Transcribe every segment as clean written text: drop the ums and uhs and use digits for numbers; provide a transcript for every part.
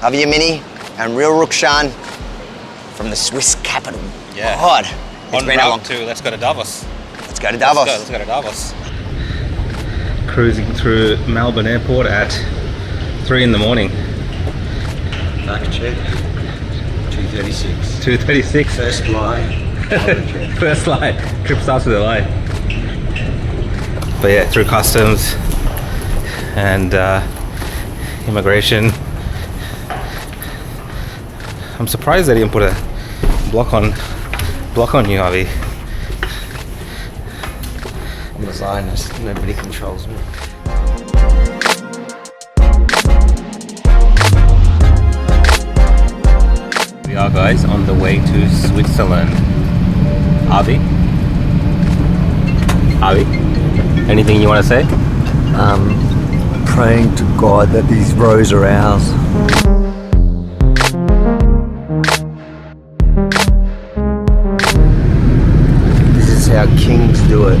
of Yemini and real Rukshan from the Swiss capital. Yeah. God, it's been a long too. Let's go to Davos. Let's go to Davos. Let's go to Davos. Cruising through Melbourne Airport at 3 in the morning. Back check. 2:36. 2:36. First line. First line. Trip starts with a lie. But yeah, through customs and immigration. I'm surprised they didn't put a block on you, Avi. I'm a Zionist. Nobody controls me. We are, guys, on the way to Switzerland. Avi? Anything you want to say? Praying to God that these rows are ours. This is how kings do it.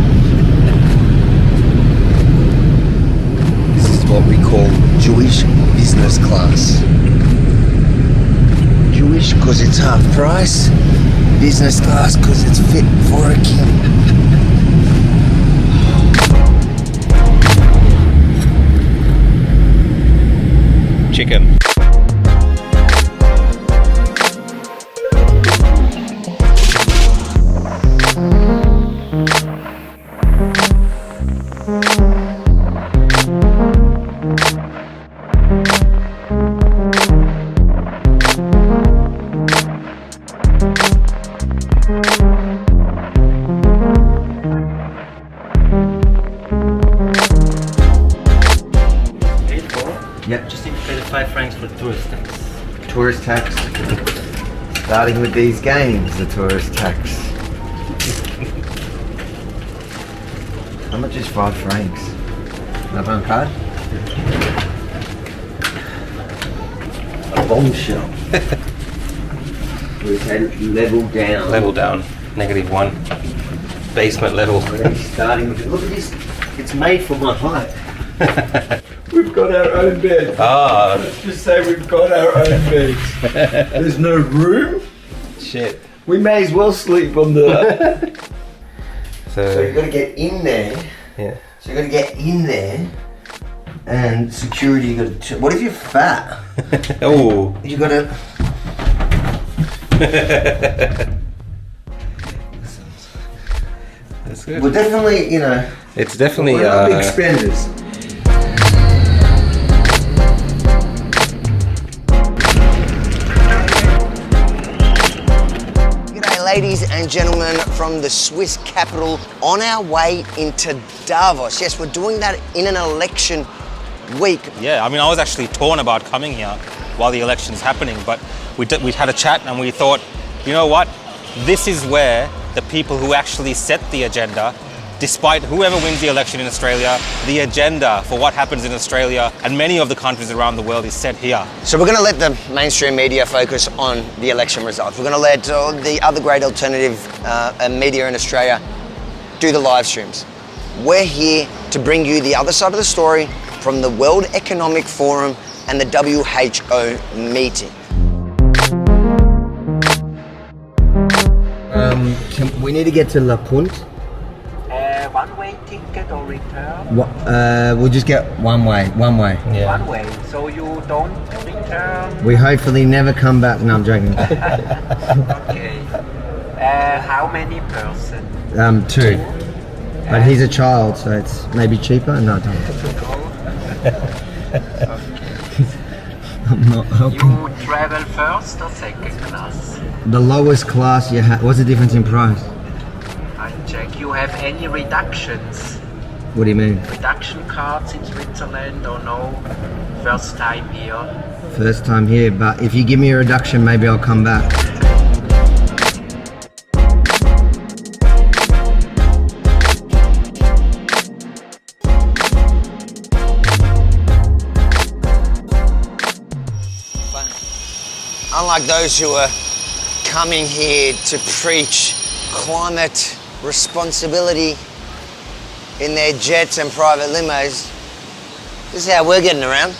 This is what we call Jewish business class. Jewish because it's half price, business class because it's fit for a king. Chicken. Yep. Just need to pay the 5 francs for tourist tax. Tourist tax. Starting with these games, the tourist tax. How much is 5 francs? Another on card? A bombshell. We've had level down. Level down. -1. Basement level. Starting with, look at this. It's made for my height. We've got our own bed. Ah, Let's just say we've got our own bed. There's no room. shit. We may as well sleep on the... So So, you've got to get in there. yeah. So you've got to get in there. And security, you got to... What if you're fat? Oh. You got to... That's good. We're definitely, you know... It's definitely We're not big spenders. G'day, ladies and gentlemen from the Swiss capital on our way into Davos. Yes, we're doing that in an election week. Yeah, I mean, I was actually torn about coming here while the election's happening, but we had a chat and we thought, you know what? This is where the people who actually set the agenda, despite whoever wins the election in Australia, the agenda for what happens in Australia and many of the countries around the world is set here. So we're going to let the mainstream media focus on the election results. We're going to let the other great alternative media in Australia do the live streams. We're here to bring you the other side of the story from the World Economic Forum and the WHO meeting. We need to get to La Punt. One-way ticket or return? We'll just get one way. Yeah. One way, so you don't return? We hopefully never come back. No, I'm joking. Okay. How many person? 2. But he's a child, so it's maybe cheaper. No, don't. I'm not helping. You travel first or second class? The lowest class you have. What's the difference in price? I check. You have any reductions? What do you mean? Reduction cards in Switzerland or no? First time here? First time here, but if you give me a reduction, maybe I'll come back. Unlike those who are coming here to preach climate responsibility in their jets and private limos, this is how we're getting around.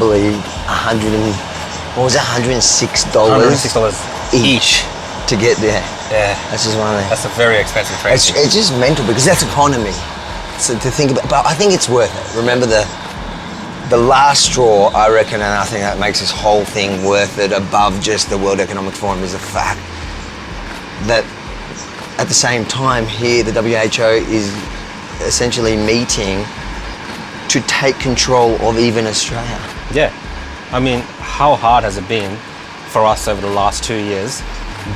believe, $106 $106 each. to get there. Yeah. That's just one of the... That's a very expensive train. It's just mental because that's economy. So to think about, but I think it's worth it. Remember the last straw, I reckon, and I think that makes this whole thing worth it above just the World Economic Forum, is the fact that at the same time here, the WHO is essentially meeting to take control of even Australia. Yeah. I mean, how hard has it been for us over the last 2 years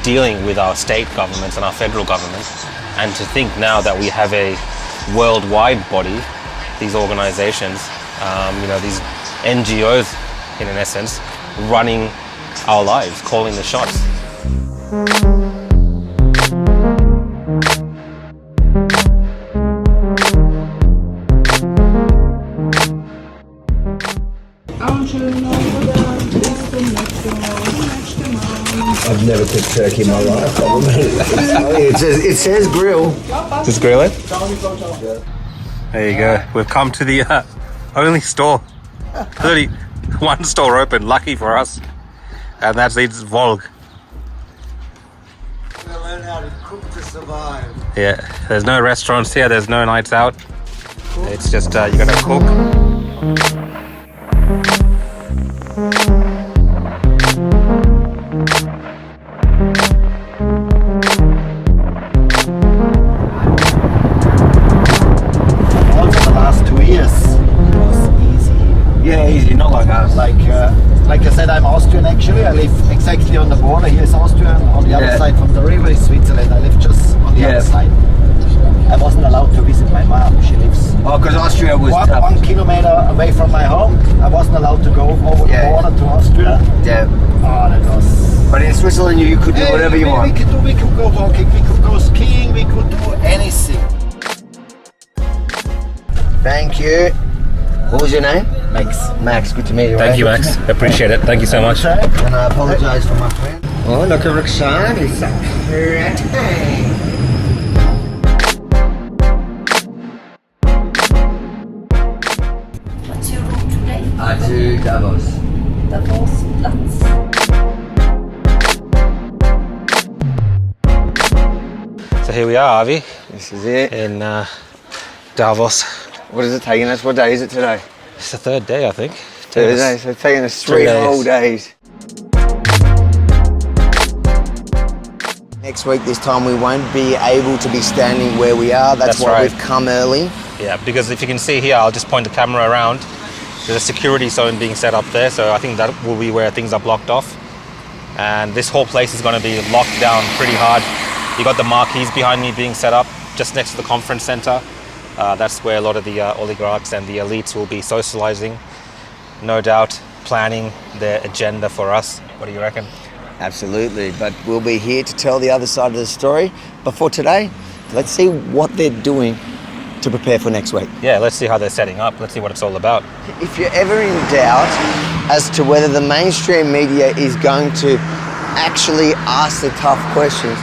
dealing with our state governments and our federal government? And to think now that we have a worldwide body, these organizations, these NGOs in an essence, running our lives, calling the shots. I've never cooked turkey in my life. It says grill. Just grill it? There you go. We've come to the only store. 31 store open, lucky for us. And that's its Volg. I learn how to cook to survive. Yeah, there's no restaurants here, there's no nights out. It's just you gotta cook. Like I said, I'm Austrian actually. I live exactly on the border. Here is Austria. On the other side from the river is Switzerland. I live just on the other side. I wasn't allowed to visit my mom. She lives... Oh, because Austria was... 1 kilometer away from my home. I wasn't allowed to go over the border to Austria. Yeah. Oh, that was... But in Switzerland you could do whatever you want. We could go walking, we could go skiing, we could do anything. Thank you. What was your name? Max. Max, good to meet you. Thank you, Max. Appreciate it. Thank you so much. And I apologise for my friend. Oh, look at Roxanne. It's so pretty. What's your route today? To Davos. Davos Platz. So here we are, Avi, This is it. in Davos. What is it taking us? What day is it today? It's the third day, I think. Thursday. So it's taking us 3 days. whole days. Next week, this time, we won't be able to be standing where we are. That's why right. we've come early. Yeah, because if you can see here, I'll just point the camera around. There's a security zone being set up there, so I think that will be where things are blocked off. And this whole place is going to be locked down pretty hard. You got the marquees behind me being set up just next to the conference center. That's where a lot of the oligarchs and the elites will be socializing, no doubt planning their agenda for us. What do you reckon? Absolutely, but we'll be here to tell the other side of the story. But for today, let's see what they're doing to prepare for next week. Yeah, let's see how they're setting up. Let's see what it's all about. If you're ever in doubt as to whether the mainstream media is going to actually ask the tough questions,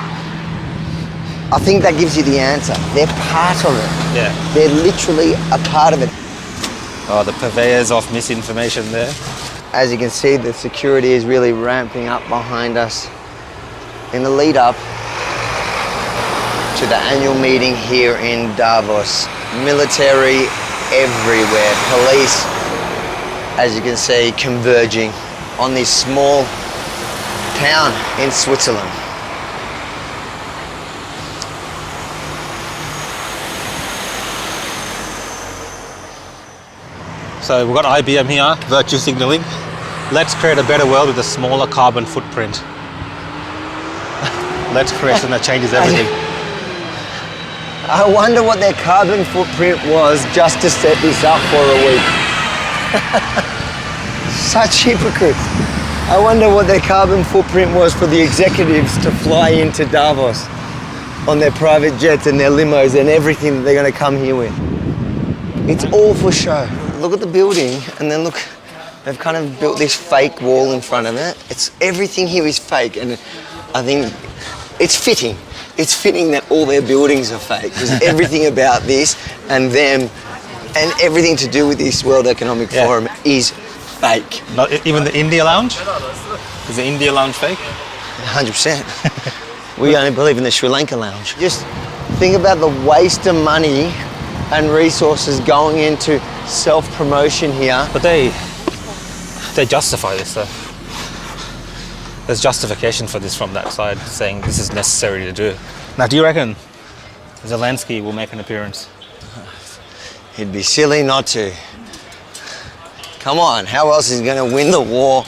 I think that gives you the answer. They're part of it. Yeah. They're literally a part of it. Oh, the purveyors of misinformation there. As you can see, the security is really ramping up behind us in the lead up to the annual meeting here in Davos. Military everywhere. Police, as you can see, converging on this small town in Switzerland. So we've got IBM here, virtue signaling. Let's create a better world with a smaller carbon footprint. Let's create something that changes everything. I wonder what their carbon footprint was just to set this up for a week. Such hypocrites. I wonder what their carbon footprint was for the executives to fly into Davos on their private jets and their limos and everything that they're going to come here with. It's all for show. Look at the building, and then look, they've kind of built this fake wall in front of it. Everything here is fake, and I think it's fitting. It's fitting that all their buildings are fake, because everything about this and them and everything to do with this World Economic Forum is fake. Not even the India Lounge? Is the India Lounge fake? 100%. We only believe in the Sri Lanka Lounge. Just think about the waste of money and resources going into self-promotion here. But they justify this though. There's justification for this from that side, saying this is necessary to do. Now, do you reckon Zelensky will make an appearance? He'd be silly not to. Come on, how else is he going to win the war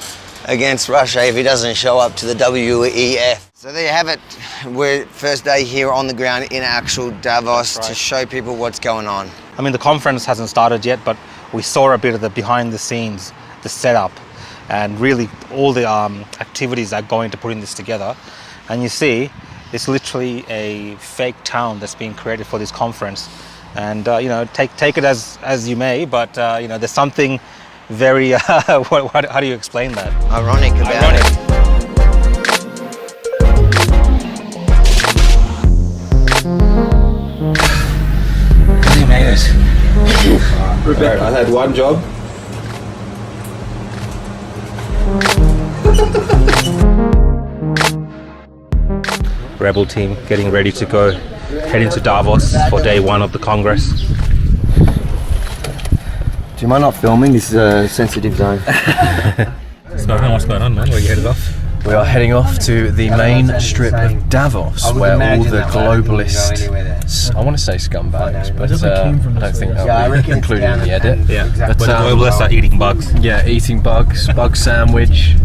against Russia if he doesn't show up to the WEF? So there you have it. We're first day here on the ground in actual Davos to show people what's going on. I mean, the conference hasn't started yet, but we saw a bit of the behind the scenes, the setup, and really all the activities that go into putting this together. And you see, it's literally a fake town that's being created for this conference. And you know, take it as you may, but you know, there's something very how do you explain that? Ironic about it. You made it. I had one job. Rebel team getting ready to go heading to Davos for day one of the Congress. Do you mind not filming? This is a sensitive zone. What's going on, man? Where are you headed off? We are heading off to the main strip of Davos, where all the globalist, I want to say scumbags, but I don't think that'll be included in the edit. Yeah, but the globalists are eating bugs. Yeah, eating bugs, bug sandwich,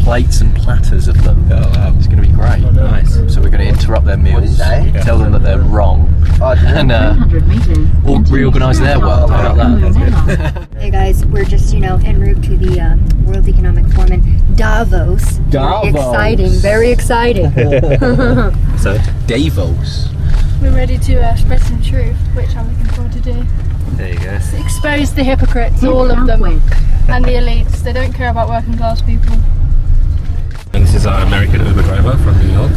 plates and platters of them. Oh, wow. It's going to be great. Nice. So we're going to interrupt their meals, tell them that they're wrong, and reorganise their world. How about that? Hey guys, we're just, en route to the World Economic Forum in Davos. Exciting, very exciting. So, Davos. We're ready to spread some truth, which I'm looking forward to do. there you go. Expose the hypocrites, all of them, and the elites. They don't care about working class people. And this is our American Uber driver from New York.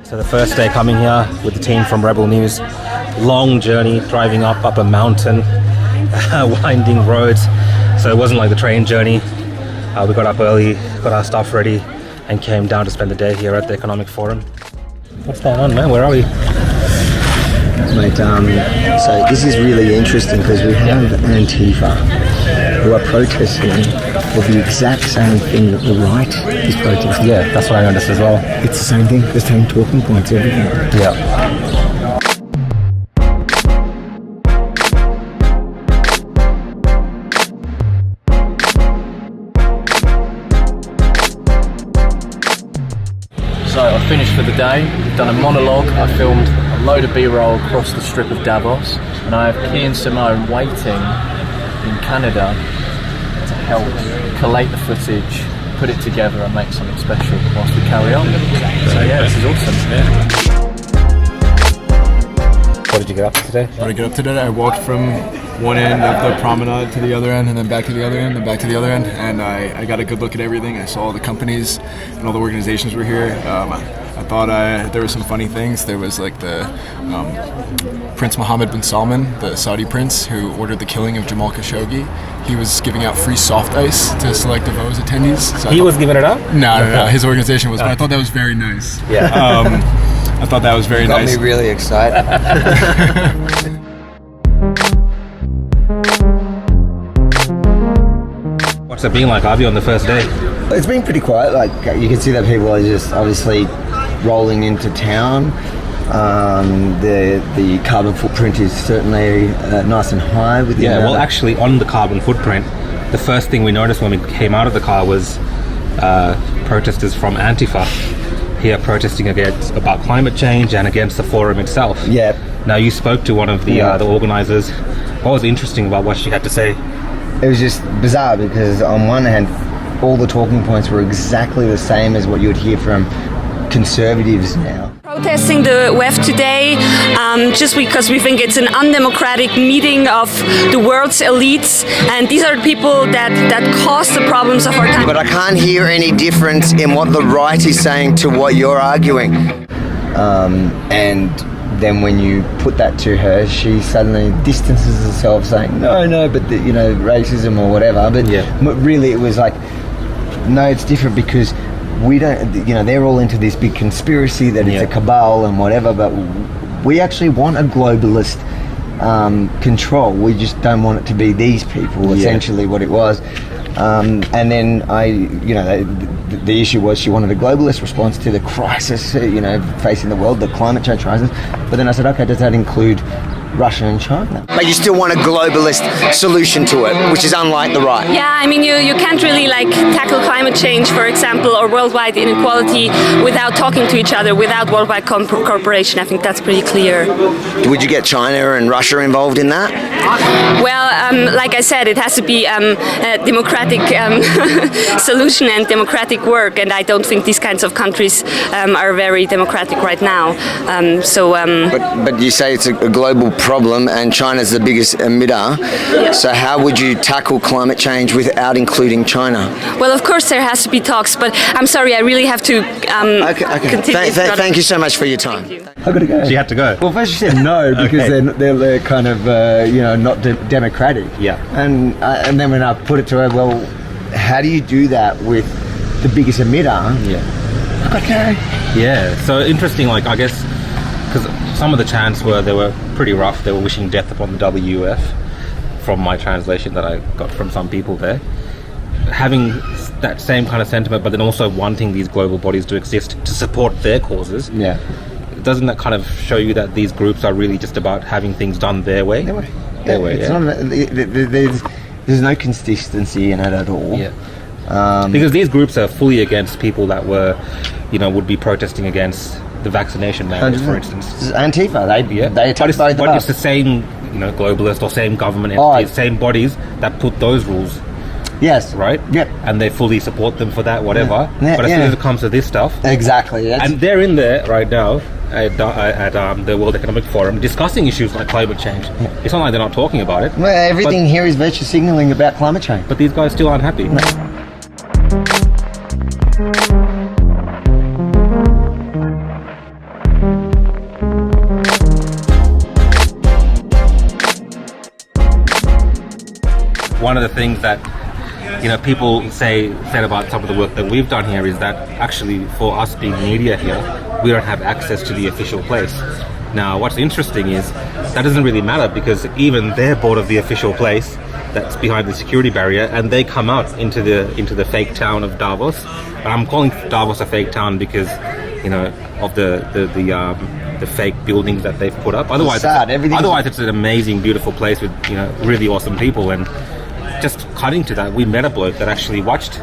So the first day coming here with the team from Rebel News. Long journey, driving up a mountain, winding roads. So it wasn't like the train journey. We got up early, got our stuff ready, and came down to spend the day here at the Economic Forum. What's going on, man? Where are we? Mate, so this is really interesting because we have Antifa who are protesting for the exact same thing that the right is protesting. Yeah, that's what I noticed as well. It's the same thing, the same talking points, everything. Yeah. So I finished for the day, done a monologue, I filmed a load of B-roll across the strip of Davos, and I have Key and Simone waiting in Canada to help collate the footage, put it together and make something special whilst we carry on. So yeah, this is awesome. What did you get up to today? What did I get up to today? I walked from one end of the promenade to the other end, and then back to the other end, and back to the other end, and I got a good look at everything. I saw all the companies and all the organizations were here. I thought there were some funny things. There was like the Prince Mohammed bin Salman, the Saudi prince, who ordered the killing of Jamal Khashoggi. He was giving out free soft ice to select Davos attendees. So He was giving it up? No, his organization was, but I thought that was very nice. Yeah. I thought that was very nice. Got me really excited. What's it been like, Avi, on the first day? It's been pretty quiet. Like, you can see that people are just obviously rolling into town. The carbon footprint is certainly nice and high. Yeah, well, actually, on the carbon footprint, the first thing we noticed when we came out of the car was protesters from Antifa here protesting about climate change and against the forum itself. Yeah. Now, you spoke to one of the organisers. What was interesting about what she had to say? It was just bizarre because on one hand, all the talking points were exactly the same as what you would hear from conservatives now. Protesting the WEF today just because we think it's an undemocratic meeting of the world's elites, and these are the people that cause the problems of our time. But I can't hear any difference in what the right is saying to what you're arguing. And then when you put that to her, she suddenly distances herself, saying, no, but racism or whatever. But really, it was like, no, it's different because we don't, they're all into this big conspiracy that it's a cabal and whatever, but we actually want a globalist control. We just don't want it to be these people, essentially what it was. And then the issue was she wanted a globalist response to the crisis, facing the world, the climate change crisis. But then I said, okay, does that include Russia and China? But you still want a globalist solution to it, which is unlike the right. Yeah, I mean, you can't really tackle climate change, for example, or worldwide inequality without talking to each other, without worldwide cooperation. I think that's pretty clear. Would you get China and Russia involved in that? Well, like I said, it has to be a democratic solution and democratic work, and I don't think these kinds of countries are very democratic right now. But you say it's a global problem, and China's the biggest emitter. Yeah. So how would you tackle climate change without including China? Well, of course there has to be talks, but I'm sorry, I really have to continue. Thank you so much for your time. I've got to go. She had to go. Well, first she said no because they're kind of not democratic. Yeah. And then when I put it to her, well, how do you do that with the biggest emitter? Yeah. Okay. Yeah. So interesting. I guess because some of the chants they were pretty rough. They were wishing death upon the WF, from my translation that I got from some people there. Having that same kind of sentiment, but then also wanting these global bodies to exist to support their causes. Yeah. Doesn't that kind of show you that these groups are really just about having things done their way? Their way. It's not, there's no consistency in it at all. Yeah. Because these groups are fully against people that were, would be protesting against the vaccination mandate, for instance. Antifa, they attack both of us. But it's the same, globalist or same government entities, same bodies that put those rules. Yes. Right? Yep. And they fully support them for that, whatever. Yeah. But as soon as it comes to this stuff... Exactly. And they're in there right now at the World Economic Forum discussing issues like climate change. Yeah. It's not like they're not talking about it. Well, everything here is virtue signaling about climate change. But these guys still aren't happy. No. One of the things that people said about some of the work that we've done here is that actually for us being media here, we don't have access to the official place. Now, what's interesting is that doesn't really matter because even they're bored of the official place that's behind the security barrier, and they come out into the fake town of Davos. And I'm calling Davos a fake town because of the fake buildings that they've put up. Otherwise, it's an amazing, beautiful place with really awesome people. And just cutting to that, we met a bloke that actually watched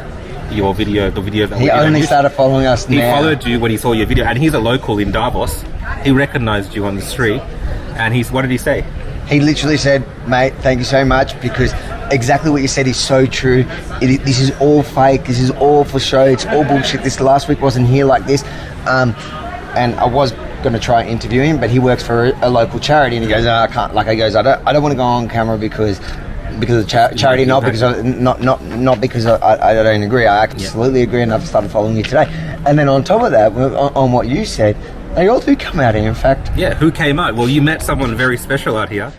your video, the video that we did. He only started following us now. He followed you when he saw your video, and he's a local in Davos. He recognized you on the street, and what did he say? He literally said, mate, thank you so much, because exactly what you said is so true. This is all fake. This is all for show. It's all bullshit. This last week wasn't here like this. And I was going to try and interview him, but he works for a local charity, and he goes, I can't. I don't want to go on camera because of charity, not because I don't agree. I absolutely agree, and I've started following you today. And then on top of that, on what you said, they all do come out here, in fact. Yeah, who came out? Well, you met someone very special out here.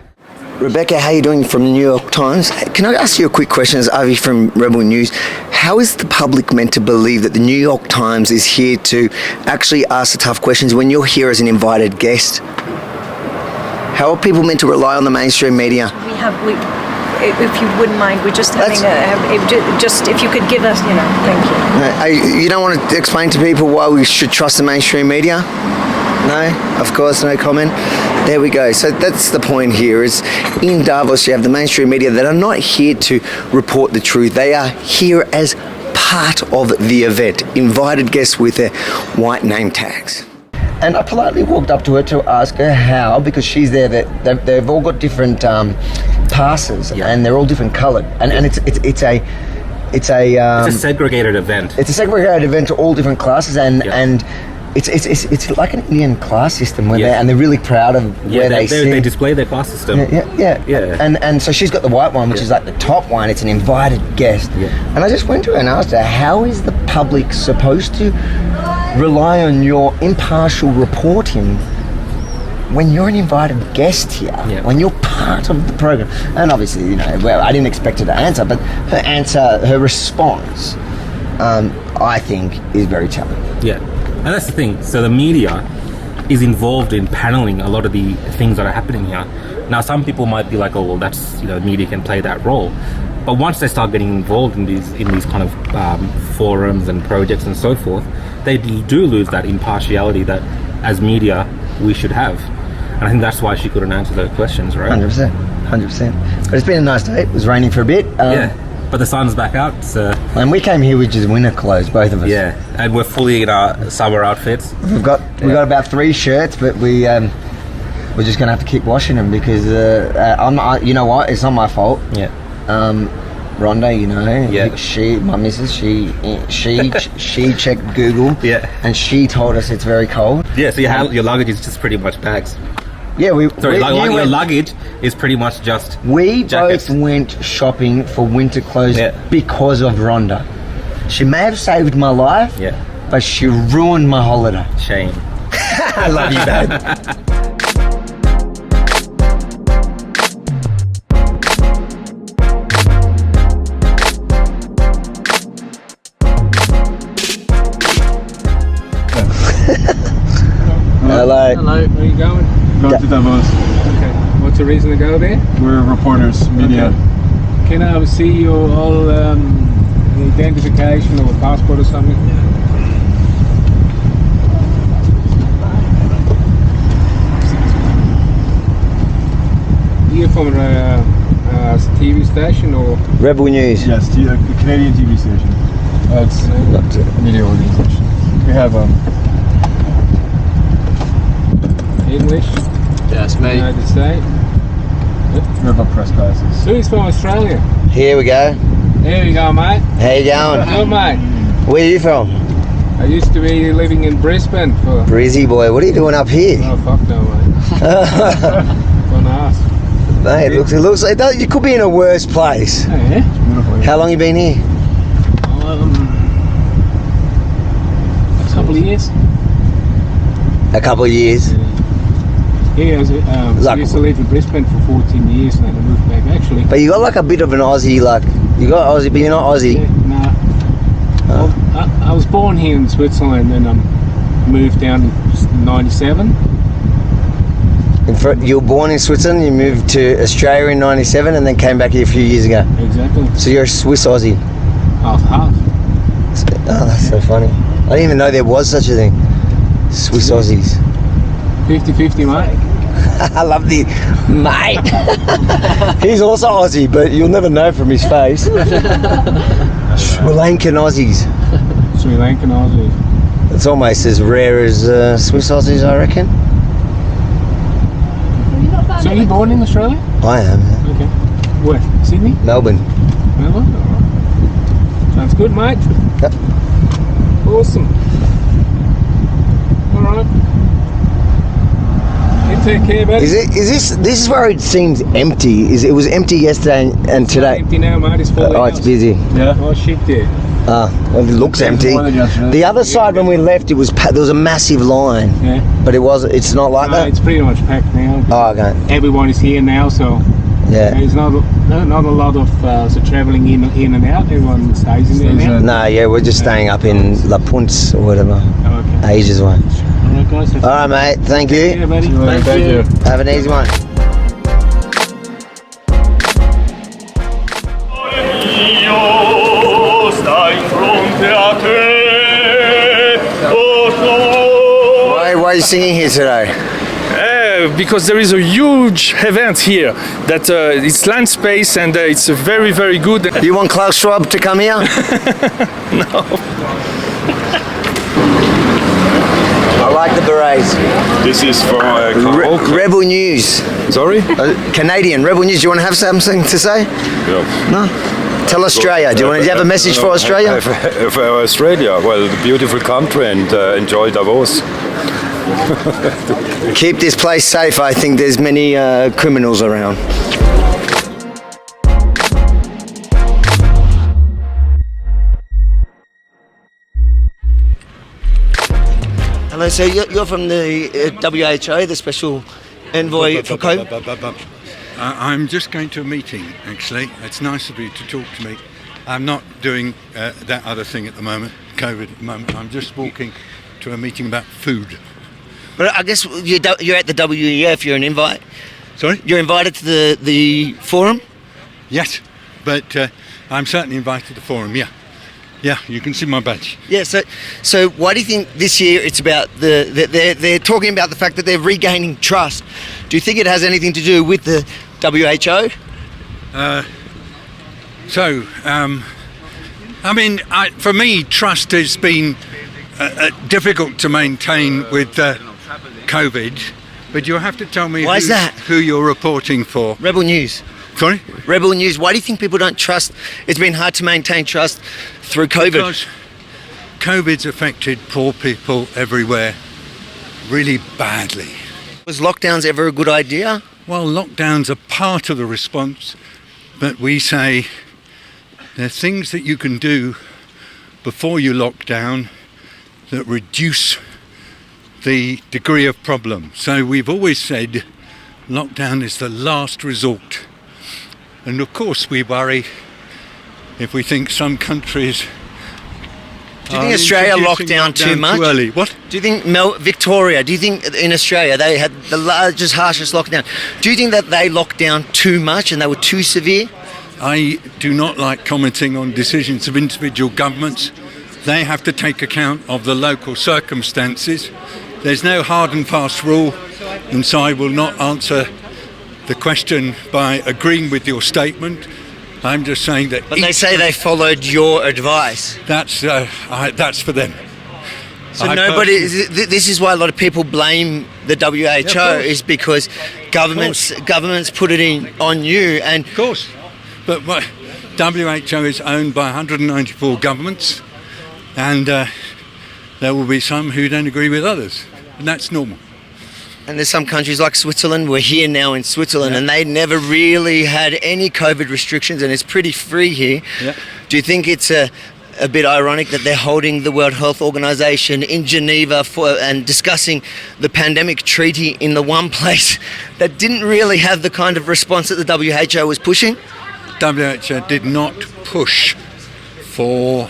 Rebecca, how are you doing from the New York Times? Can I ask you a quick question as Avi from Rebel News? How is the public meant to believe that the New York Times is here to actually ask the tough questions when you're here as an invited guest? How are people meant to rely on the mainstream media? If you wouldn't mind, we're just having if you could give us, thank you. You don't want to explain to people why we should trust the mainstream media? No? Of course, no comment. There we go. So that's the point here is in Davos you have the mainstream media that are not here to report the truth. They are here as part of the event. Invited guests with their white name tags. And I politely walked up to her to ask her how, because she's there. They've all got different passes, and they're all different coloured, and it's a segregated event. It's a segregated event to all different classes, and it's like an Indian class system where they're really proud of where they sit. They display their class system. Yeah. And so she's got the white one, which is like the top one. It's an invited guest. Yeah. And I just went to her and asked her, how is the public supposed to rely on your impartial reporting when you're an invited guest here, when you're part of the program, and obviously, you know, well, I didn't expect her to answer, but her response, I think, is very telling. Yeah, and that's the thing. So the media is involved in paneling a lot of the things that are happening here. Now, some people might be like, "Oh, well, that's, you know, media can play that role," but once they start getting involved in these kind of forums and projects and so forth, they do lose that impartiality that, as media, we should have. And I think that's why she couldn't answer those questions, right? 100%. But it's been a nice day. It was raining for a bit. But the sun's back out. So. And we came here with just winter clothes, both of us. Yeah, and we're fully in our summer outfits. We've got about 3 shirts, but we're just gonna have to keep washing them because you know what? It's not my fault. Yeah. Rhonda, you know, my missus, she checked Google, and she told us it's very cold. Yeah, so your luggage is just pretty much bags. Yeah, your luggage is pretty much just jackets. Both went shopping for winter clothes because of Rhonda. She may have saved my life, but she ruined my holiday. Shame. I love you, babe. Hello. Hello. Where are you going? Going to Davos. Okay. What's the reason to go there? We're reporters, media. Okay. Can I see your all identification or passport or something? You're from a TV station or? Rebel News. Yes, a Canadian TV station. It's a media organization. We have English? Yes, mate. United States? We have press passes. So he's from Australia. Here we go. There you go, mate. How you going? Good, mate. Where are you from? I used to be living in Brisbane for... Brizzy boy, what are you doing up here? Oh, fuck no, mate. Gonna ask. Mate, it looks like you could be in a worse place. Oh, yeah? Beautiful. How long you been here? A couple of years. A couple of years. Yeah, I used to live in Brisbane for 14 years and then I moved back actually. But you got like a bit of an Aussie, like, you got Aussie, but you're not Aussie. Yeah, nah. Well, I was born here in Switzerland and moved down in 97. You were born in Switzerland, you moved to Australia in 97 and then came back here a few years ago. Exactly. So you're a Swiss Aussie. Half. Oh, that's so funny. I didn't even know there was such a thing. Swiss Aussies. 50-50, mate. I love the mate. He's also Aussie, but you'll never know from his face. Sri Lankan Aussies. Sri Lankan Aussies. It's almost as rare as Swiss Aussies, I reckon. So you're born in Australia? I am. Okay. Where? Sydney? Melbourne. Melbourne? Alright. Sounds good, mate. Yep. Awesome. Alright. You take care, buddy. This is where it seems empty. It was empty yesterday and today. It's empty now, mate. It's full. It's busy. Yeah. Oh shit, yeah. Well, it looks empty. The other side, when we left, there was a massive line. Yeah. But it's not like that. It's pretty much packed now. Oh, okay. Everyone is here now, so yeah. There's not a lot of travelling in and out. Everyone stays in there now. No, yeah, we're just staying up in La Punce or whatever. Oh, okay. Ages away. Alright, guys. All right, mate. Thank you. Yeah, buddy. Thank you. Have an easy one. Why are you singing here today? Because there is a huge event here that it's land space and it's very, very good. You want Klaus Schwab to come here? No. I like the berets. This is from Rebel News. Sorry? Canadian Rebel News. Do you want to have something to say? Yeah. No? Tell Australia. Do you have a message for Australia? For Australia, well, the beautiful country and enjoy Davos. Keep this place safe. I think there's many criminals around. Hello, so you're from the WHO, the special envoy for COVID? I'm just going to a meeting, actually. It's nice of you to talk to me. I'm not doing that other thing at the moment, COVID at the moment. I'm just walking to a meeting about food. But I guess you're at the WEF, you're an invite? Sorry? You're invited to the forum? Yes, but I'm certainly invited to the forum, yeah. Yeah, you can see my badge. Yeah, so why do you think this year it's about they're talking about the fact that they're regaining trust? Do you think it has anything to do with the WHO? For me, trust has been difficult to maintain with COVID, but you have to tell me who you're reporting for. Rebel News. Sorry? Rebel News. Why do you think people don't trust? It's been hard to maintain trust through COVID. Because COVID's affected poor people everywhere really badly. Was lockdowns ever a good idea? Well, lockdowns are part of the response, but we say there are things that you can do before you lock down that reduce the degree of problem. So we've always said lockdown is the last resort. And of course we worry if we think some countries. Do you think Australia locked down too much? Too early. What? Do you think Victoria? Do you think in Australia they had the largest, harshest lockdown? Do you think that they locked down too much and they were too severe? I do not like commenting on decisions of individual governments. They have to take account of the local circumstances. There's no hard and fast rule, and so I will not answer the question by agreeing with your statement. I'm just saying that. But they say they followed your advice. That's for them. So this is why a lot of people blame the WHO, is because governments put it on you. And of course, but WHO is owned by 194 governments, and there will be some who don't agree with others, and that's normal. And there's some countries like Switzerland. We're here now in Switzerland, and they never really had any COVID restrictions, and it's pretty free here. Yeah. Do you think it's a bit ironic that they're holding the World Health Organization in Geneva and discussing the pandemic treaty in the one place that didn't really have the kind of response that the WHO was pushing? WHO did not push for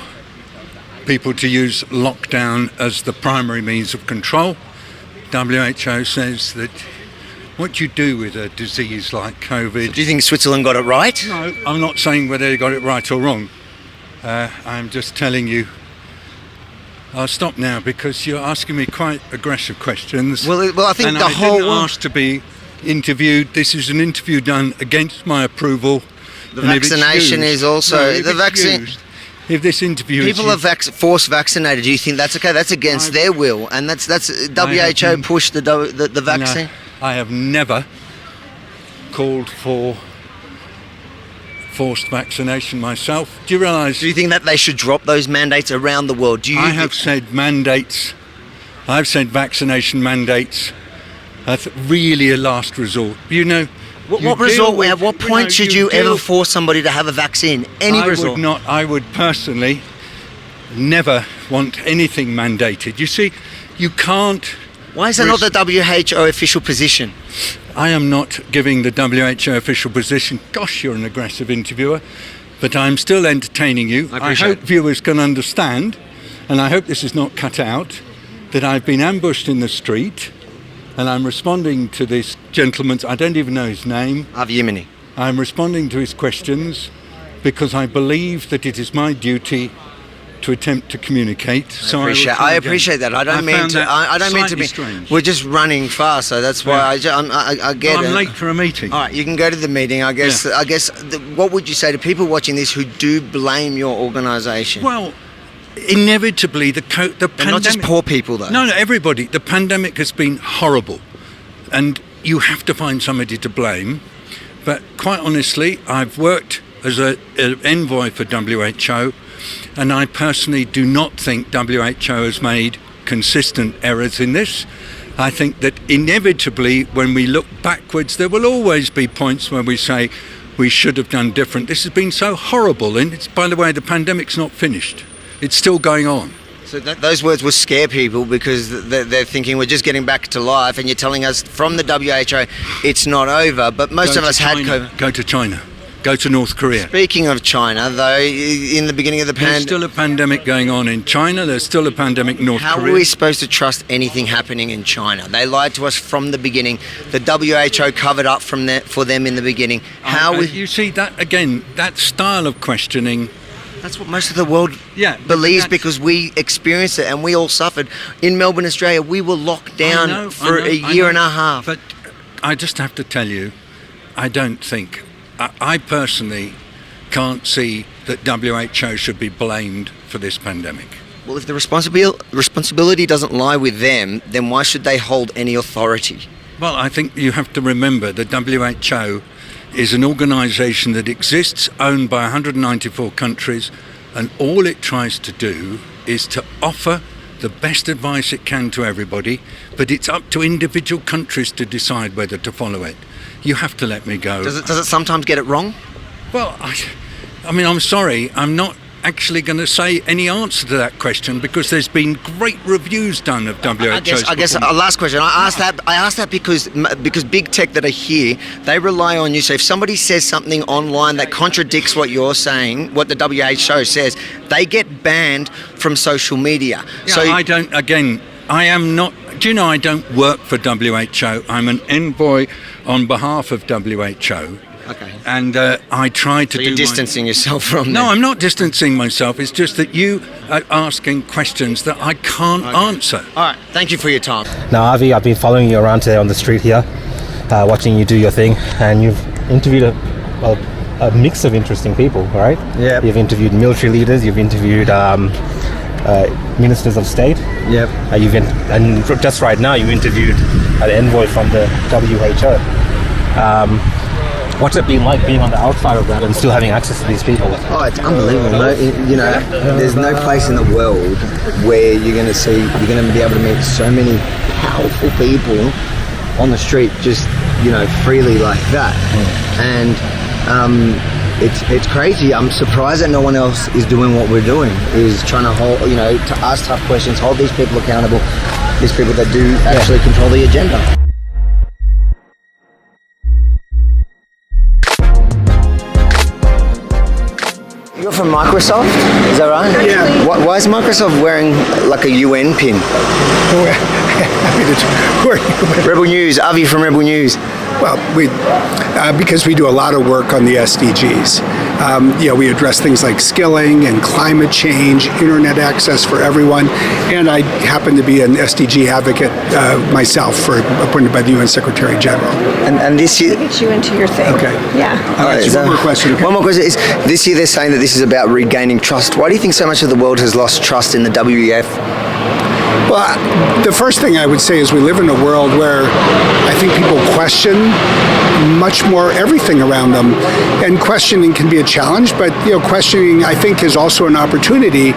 people to use lockdown as the primary means of control. WHO says that what you do with a disease like COVID... So do you think Switzerland got it right? No, I'm not saying whether they got it right or wrong. I'm just telling you... I'll stop now because you're asking me quite aggressive questions. Well I think and the I whole... didn't ask to be interviewed. This is an interview done against my approval. The vaccination is also... the vaccine... If this interview people are forced vaccinated, do you think that's okay? That's against their will, and that's WHO pushed the vaccine. No, I have never called for forced vaccination myself. Do you realise? Do you think that they should drop those mandates around the world? I have said mandates. I've said vaccination mandates are really a last resort. You know. What resort? At what point should you ever force somebody to have a vaccine? Any resort? I would personally never want anything mandated. You see, you can't. Why is that not the WHO official position? I am not giving the WHO official position. Gosh, you're an aggressive interviewer, but I'm still entertaining you. I hope viewers can understand, and I hope this is not cut out, that I've been ambushed in the street. And I'm responding to this gentleman's, I don't even know his name. Of Yemini. I'm responding to his questions because I believe that it is my duty to attempt to communicate. I appreciate that. I don't mean to be. Strange. We're just running fast, so that's why I get it. I'm late for a meeting. All right, you can go to the meeting. I guess. What would you say to people watching this who do blame your organisation? Well, inevitably, the pandemic... Not just poor people, though. No, everybody. The pandemic has been horrible. And you have to find somebody to blame. But quite honestly, I've worked as an envoy for WHO, and I personally do not think WHO has made consistent errors in this. I think that inevitably, when we look backwards, there will always be points where we say we should have done different. This has been so horrible. And by the way, the pandemic's not finished. It's still going on. So those words will scare people because they're thinking we're just getting back to life, and you're telling us from the WHO it's not over. But most of us had COVID. Go to China. Go to North Korea. Speaking of China, though, in the beginning of the There's still a pandemic going on in China. There's still a pandemic in North Korea. How are we supposed to trust anything happening in China? They lied to us from the beginning. The WHO covered up for them in the beginning. You see that again? That style of questioning. That's what most of the world believes because we experienced it and we all suffered. In Melbourne, Australia, we were locked down for a year and a half. But I just have to tell you, I don't think. I personally can't see that WHO should be blamed for this pandemic. Well, if the responsibility doesn't lie with them, then why should they hold any authority? Well, I think you have to remember the WHO is an organisation that exists, owned by 194 countries, and all it tries to do is to offer the best advice it can to everybody, but it's up to individual countries to decide whether to follow it. You have to let me go. Does it sometimes get it wrong? Well, I mean, I'm sorry, I'm not actually going to say any answer to that question because there's been great reviews done of WHO. I guess last question. I asked that because big tech that are here, they rely on you. So if somebody says something online that contradicts what you're saying, what the WHO says, they get banned from social media. Yeah, so I am not. Do you know I don't work for WHO? I'm an envoy on behalf of WHO. Okay. And I try to you're distancing yourself from them? No, I'm not distancing myself. It's just that you are asking questions that I can't answer. All right. Thank you for your time. Now, Avi, I've been following you around today on the street here, watching you do your thing, and you've interviewed a mix of interesting people, right? Yeah. You've interviewed military leaders. You've interviewed ministers of state. Yep. And just right now, you interviewed an envoy from the WHO. What's it been like being on the outside of that and still having access to these people? Oh, it's unbelievable. There's no place in the world where you're going to be able to meet so many powerful people on the street, just freely like that. And it's crazy. I'm surprised that no one else is doing what we're doing. Is trying to hold, to ask tough questions, hold these people accountable. These people that do actually control the agenda. You're from Microsoft, is that right? Yeah. Why is Microsoft wearing like a UN pin? Rebel News, Avi from Rebel News. Well, because we do a lot of work on the SDGs. We address things like skilling and climate change, internet access for everyone, and I happen to be an SDG advocate myself, appointed by the UN Secretary General. And this year, get you into your thing. Okay. Yeah. All right. So one more question. Okay? One more question is: this year they're saying that this is about regaining trust. Why do you think so much of the world has lost trust in the WEF? Well, the first thing I would say is we live in a world where I think people question much more everything around them, and questioning can be a challenge, but questioning I think is also an opportunity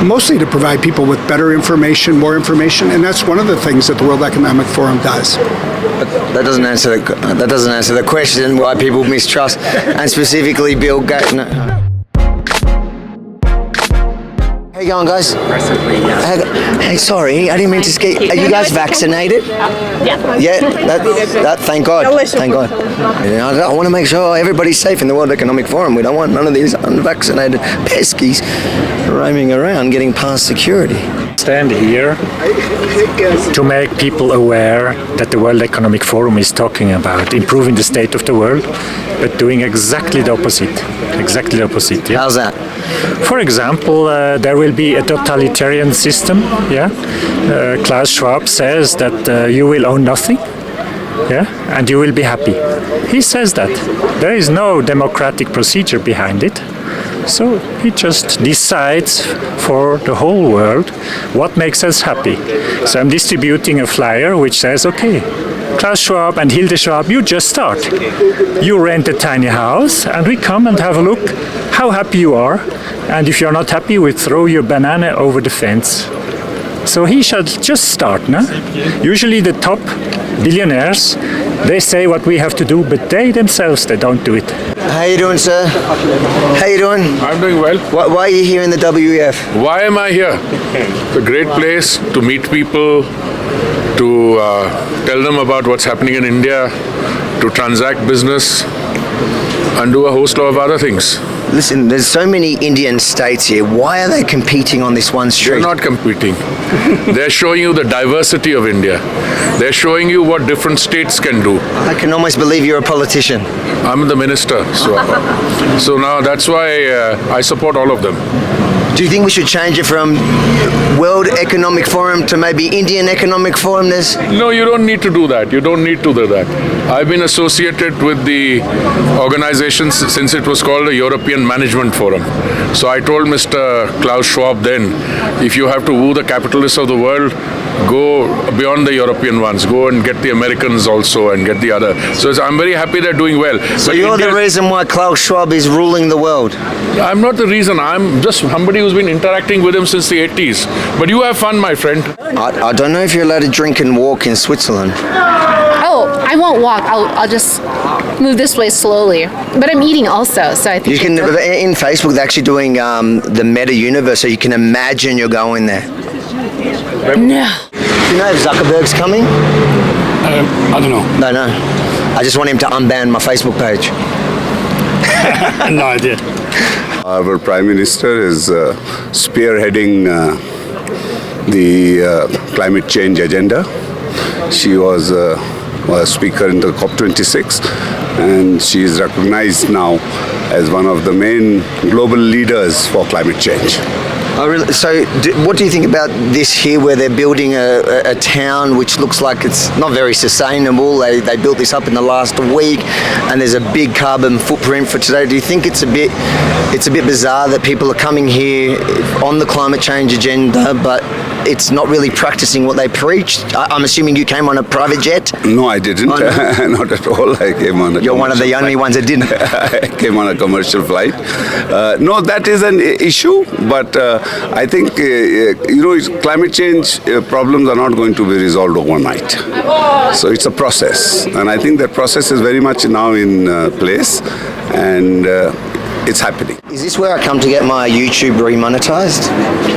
mostly to provide people with better information, more information, and that's one of the things that the World Economic Forum does. But that doesn't answer the question why people mistrust, and specifically Bill Gates. No. How you going, guys? Aggressively, yeah. Hey, sorry, I didn't mean to scare you. Are you guys vaccinated? Yeah. Yeah, that thank God. Thank God. I want to make sure everybody's safe in the World Economic Forum. We don't want none of these unvaccinated peskies roaming around getting past security. Stand here to make people aware that the World Economic Forum is talking about improving the state of the world, but doing exactly the opposite. Exactly the opposite. Yeah? How's that? For example, there will be a totalitarian system. Yeah, Klaus Schwab says that you will own nothing. Yeah, and you will be happy. He says that there is no democratic procedure behind it. So he just decides for the whole world what makes us happy. So I'm distributing a flyer which says, okay, Klaus Schwab and Hilde Schwab, you just start. You rent a tiny house and we come and have a look how happy you are. And if you're not happy, we throw your banana over the fence. So he should just start. No? Usually the top billionaires, They say what we have to do, but they themselves, they don't do it. How you doing, sir? How you doing? I'm doing well. Why are you here in the WEF? Why am I here? It's a great place to meet people, to tell them about what's happening in India, to transact business, and do a host of other things. Listen, there's so many Indian states here. Why are they competing on this one street? They're not competing. They're showing you the diversity of India. They're showing you what different states can do. I can almost believe you're a politician. I'm the minister, so now that's why I support all of them. Do you think we should change it from World Economic Forum to maybe Indian Economic Forum? No, you don't need to do that. You don't need to do that. I've been associated with the organization since it was called the European Management Forum. So I told Mr. Klaus Schwab then, if you have to woo the capitalists of the world, go beyond the European ones. Go and get the Americans also and get the other. So I'm very happy they're doing well. So you're the reason why Klaus Schwab is ruling the world? I'm not the reason. I'm just somebody who's been interacting with him since the 80s. But you have fun, my friend. I don't know if you're allowed to drink and walk in Switzerland. Oh, I won't walk. I'll just move this way slowly. But I'm eating also, so I think you can. In Facebook, they're actually doing the meta universe, so you can imagine you're going there. No. Do you know if Zuckerberg's coming? I don't know. No. I just want him to unban my Facebook page. No idea. Our Prime Minister is spearheading the climate change agenda. She was a speaker in the COP26, and she is recognized now as one of the main global leaders for climate change. Oh, really? So what do you think about this here, where they're building a town which looks like it's not very sustainable? They built this up in the last week, and there's a big carbon footprint for today. Do you think it's a bit bizarre that people are coming here on the climate change agenda, but it's not really practicing what they preached? I'm assuming you came on a private jet? No, I didn't. Oh, no? Not at all. I came on a You're one of the only ones that didn't. I came on a commercial flight. No, that is an issue, but I think, climate change problems are not going to be resolved overnight. So it's a process, and I think that process is very much now in place, and it's happening. Is this where I come to get my YouTube remonetized?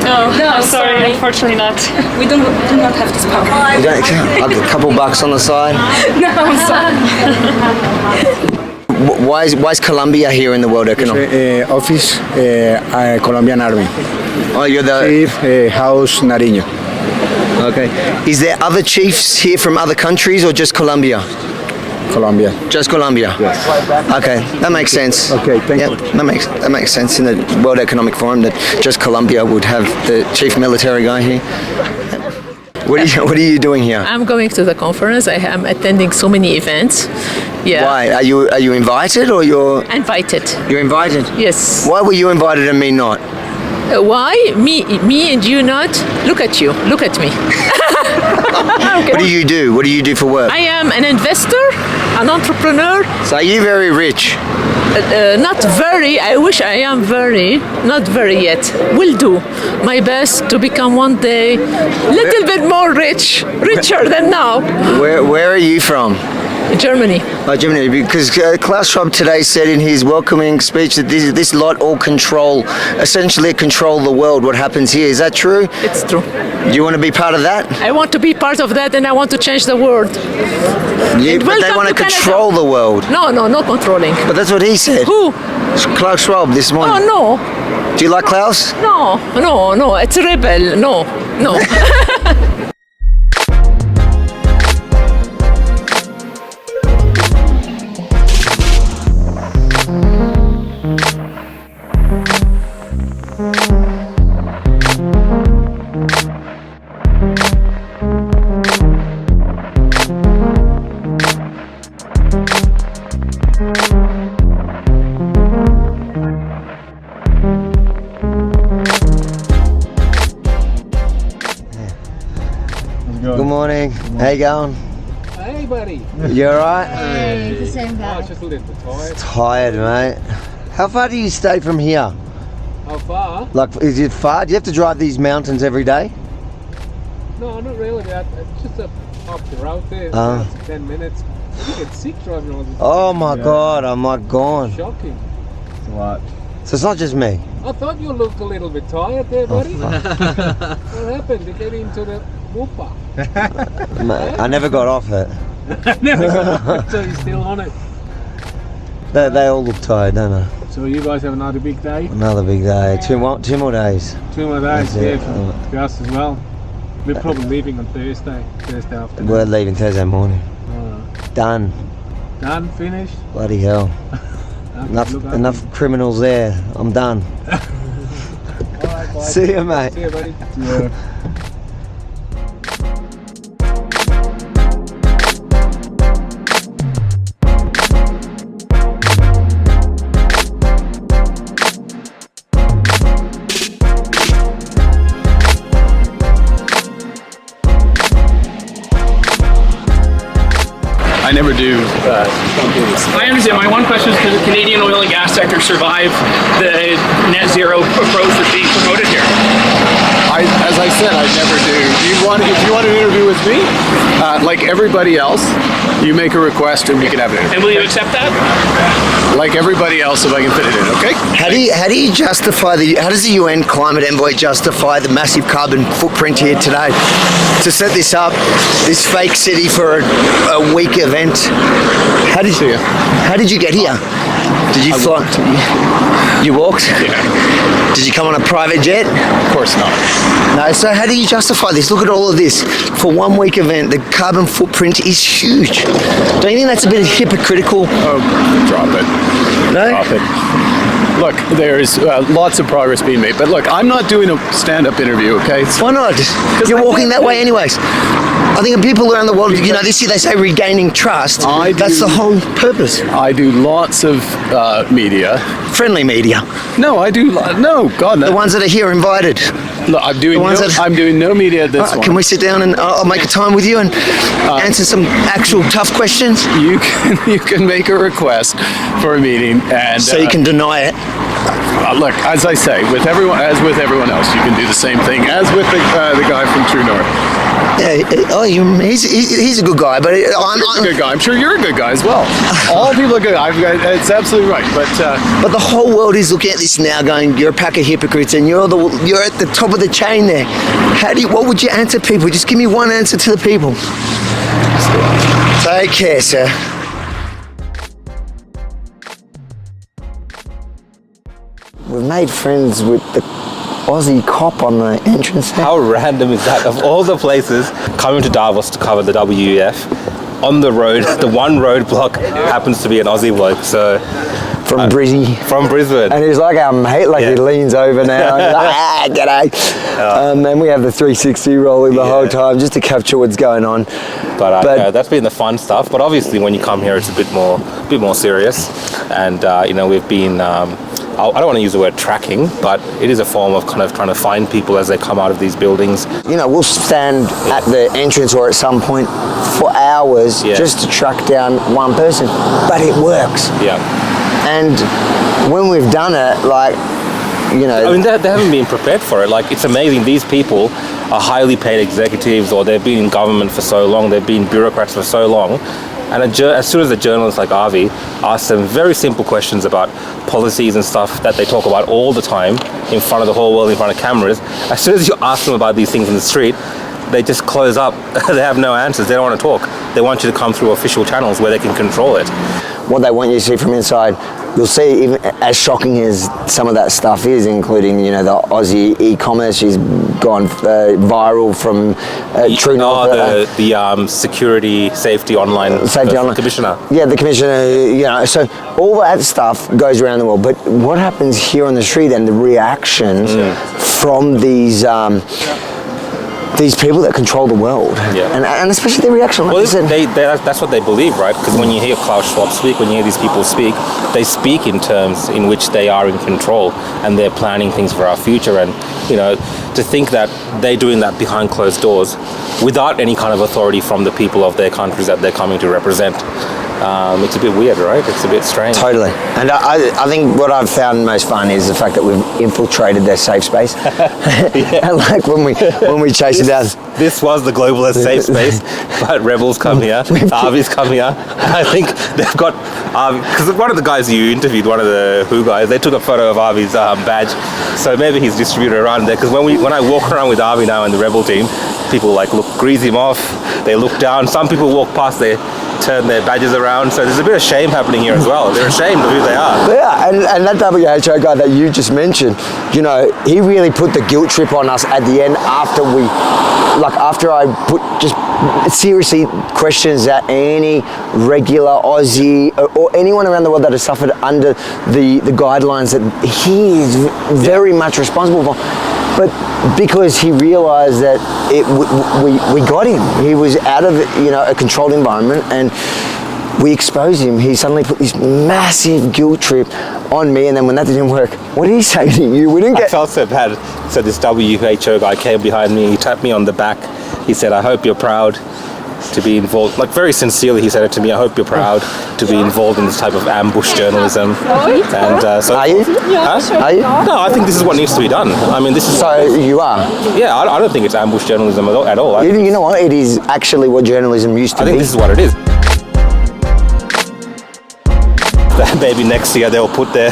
No, sorry, unfortunately not. We do not have this power. You don't? I'll get a couple bucks on the side. No, I'm sorry. Why is Colombia here in the World Economic? Office, Colombian Army. Oh, you're the Chief House Nariño. Okay. Is there other chiefs here from other countries or just Colombia? Colombia. Just Colombia? Yes. Okay, that makes sense. Okay, thank you. That makes sense in the World Economic Forum that just Colombia would have the chief military guy here. What are you doing here? I'm going to the conference. I am attending so many events. Yeah. Why? Are you invited or you're invited? You're invited? Yes. Why were you invited and me not? Why? Me and you not? Look at you. Look at me. Okay. What do you do? What do you do for work? I am an investor, an entrepreneur. So are you very rich? Not very. I wish I am very. Not very yet. Will do my best to become one day little bit more richer than now. Where are you from? Germany. Germany, because Klaus Schwab today said in his welcoming speech that this lot all essentially control the world, what happens here. Is that true? It's true. Do you want to be part of that? I want to be part of that, and I want to change the world. Yeah, but they want to control the world. No controlling. But that's what he said. Who? Klaus Schwab this morning. Oh, no. Do you like Klaus? No, it's a rebel. No. Good morning. How you going? Hey, buddy. You alright? Hey, the same guy. Just a little bit tired. Tired, mate. How far do you stay from here? How far? Like, is it far? Do you have to drive these mountains every day? No, not really. It's just up the road there. 10 minutes. You get sick driving all this. Oh my God, I'm like gone. Shocking. It's a lot. So it's not just me. I thought you looked a little bit tired there, buddy. What happened? You get into the whooper. I never got off it. Never got off it, so you're still on it. They all look tired, don't they? So you guys have another big day? Another big day. Two more days. 2 more days, That's yeah, for us as well. We're probably leaving on Thursday afternoon. We're leaving Thursday morning. Alright. Done. Done, finished? Bloody hell. enough criminals there. I'm done. Alright, bye. See you, mate. See you, buddy. Yeah. I never do I understand. My one question is, can the Canadian oil and gas sector survive the net zero approach that's being promoted here? As I said, I never do. If you want an interview with me, like everybody else, you make a request and we can have it. And will you accept that? Like everybody else, if I can fit it in, okay? How do you justify how does the UN climate envoy justify the massive carbon footprint here today to set this up, this fake city for a week event? How did you get here? Did you fly? You walked? Yeah. Did you come on a private jet? Of course not. No, so how do you justify this? Look at all of this. For 1 week event, the carbon footprint is huge. Don't you think that's a bit hypocritical? Oh, drop it. No? Drop it. Look, there's lots of progress being made, but look, I'm not doing a stand-up interview, okay? Why not? You're walking that way anyways. I think people around the world, this year they say regaining trust. That's the whole purpose. I do lots of media. Friendly media? No, I do, no, God, no. The ones that are here invited? Look, I'm doing no media at this one. Can we sit down and I'll make a time with you and answer some actual tough questions? You can make a request for a meeting, and so you can deny it. Look, as I say, as with everyone else, you can do the same thing as with the guy from True North. Yeah, he's a good guy, but I'm a good guy. I'm sure you're a good guy as well. All people are good. It's absolutely right. But the whole world is looking at this now, going, "You're a pack of hypocrites, and you're at the top of the chain there." What would you answer people? Just give me one answer to the people. Take care, sir. We've made friends with the Aussie cop on the entrance. How random is that? Of all the places, coming to Davos to cover the WEF, on the road, the one roadblock happens to be an Aussie bloke. So from Brisbane. From Brisbane. And he's like our mate, he leans over now. And he's like, g'day. And we have the 360 rolling the whole time just to capture what's going on. But that's been the fun stuff. But obviously, when you come here, it's a bit more serious. And we've been. I don't want to use the word tracking, but it is a form of kind of trying to find people as they come out of these buildings. We'll stand at the entrance or at some point for hours just to track down one person, but it works. Yeah. And when we've done it, I mean, they haven't been prepared for it. It's amazing. These people are highly paid executives, or they've been in government for so long, they've been bureaucrats for so long. And as soon as a journalist like Avi asks them very simple questions about policies and stuff that they talk about all the time in front of the whole world, in front of cameras, as soon as you ask them about these things in the street, they just close up. They have no answers. They don't want to talk. They want you to come through official channels where they can control it. What they want you to see from inside, you'll see, even as shocking as some of that stuff is, including, the Aussie e-commerce, she's gone viral from True North. The security, safety online commissioner. Yeah, the commissioner, so all that stuff goes around the world. But what happens here on the street and the reactions from these people that control the world, and especially their reaction. That's what they believe, right? Because when you hear Klaus Schwab speak, when you hear these people speak, they speak in terms in which they are in control and they're planning things for our future. And to think that they're doing that behind closed doors without any kind of authority from the people of their countries that they're coming to represent, it's a bit weird, right? It's a bit strange. Totally. And I think what I've found most fun is the fact that we've infiltrated their safe space. And like when we chase it down. This was the globalist safe space, but rebels come here, armies come here. I think they've got, because one of the guys you interviewed, one of the WHO guys, they took a photo of Avi's badge, so maybe he's distributed around there. Because when I walk around with Avi now and the rebel team, people like grease him off, they look down. Some people walk past, they turn their badges around, so there's a bit of shame happening here as well. They're ashamed of who they are. Yeah, and that WHO guy that you just mentioned, you know, he really put the guilt trip on us at the end after I put just seriously questions that any regular Aussie or anyone around the world that has suffered under the guidelines that he is very much responsible for. But because he realised that we got him, he was out of a controlled environment, and we exposed him. He suddenly put this massive guilt trip on me, and then when that didn't work, what did he say to you? I felt so bad. So this WHO guy came behind me, he tapped me on the back. He said, "I hope you're proud to be involved," like very sincerely he said it to me, "I hope you're proud to be involved in this type of ambush journalism." And so are you? Huh? Are you? No, I think this is what needs to be done. I mean, this is... So you are? Yeah, I don't think it's ambush journalism at all. You know what? It is actually what journalism used to be. I think this is what it is. Maybe next year they'll put their